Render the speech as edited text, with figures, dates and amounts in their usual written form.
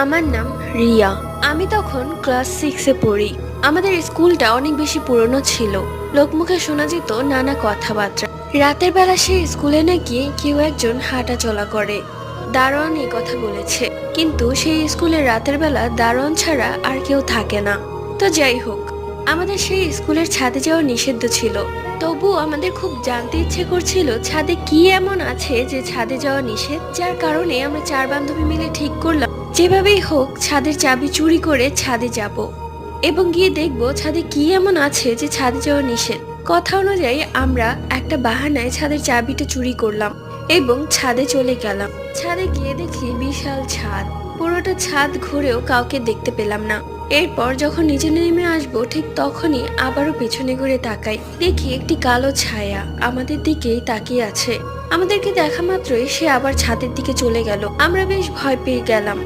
আমার নাম রিয়া। আমি তখন ক্লাস 6-এ পড়ি। আমাদের স্কুলটা অনেক বেশি পুরনো ছিল। লোকমুখে শোনা যেত নানা কথাবার্তা। রাতের বেলা সেই স্কুলে নাকি কেউ একজন হাঁটা চলা করে। দারোয়ান এই কথা বলেছে, কিন্তু সেই স্কুলে রাতের বেলা দারোয়ান ছাড়া আর কেউ থাকে না। তো যাই হোক, আমাদের সেই স্কুলের ছাদে যাওয়া নিষিদ্ধ ছিল। তবুও আমাদের খুব জানতে ইচ্ছে করছিল ছাদে কি এমন আছে যে ছাদে যাওয়া নিষেধ। যার কারণে আমরা 4 বান্ধবী মিলে ঠিক করলাম যেভাবেই হোক ছাদের চাবি চুরি করে ছাদে যাব এবং গিয়ে দেখবো ছাদে কি এমন আছে যে ছাদে যাওয়া নিষেধ। কথা অনুযায়ী আমরা একটা বাহানায় ছাদের চাবিটা চুরি করলাম এবং ছাদে চলে গেলাম। ছাদে গিয়ে দেখি বিশাল ছাদ। পুরোটা ছাদ ঘুরেও কাউকে দেখতে পেলাম না। এরপর যখন নিচে নেমে আসবো ঠিক তখনই আবারও পেছনে ঘুরে তাকাই, দেখি একটি কালো ছায়া আমাদের দিকেই তাকিয়ে আছে। আমাদেরকে দেখা মাত্রই সে আবার ছাদের দিকে চলে গেল। আমরা বেশ ভয় পেয়ে গেলাম।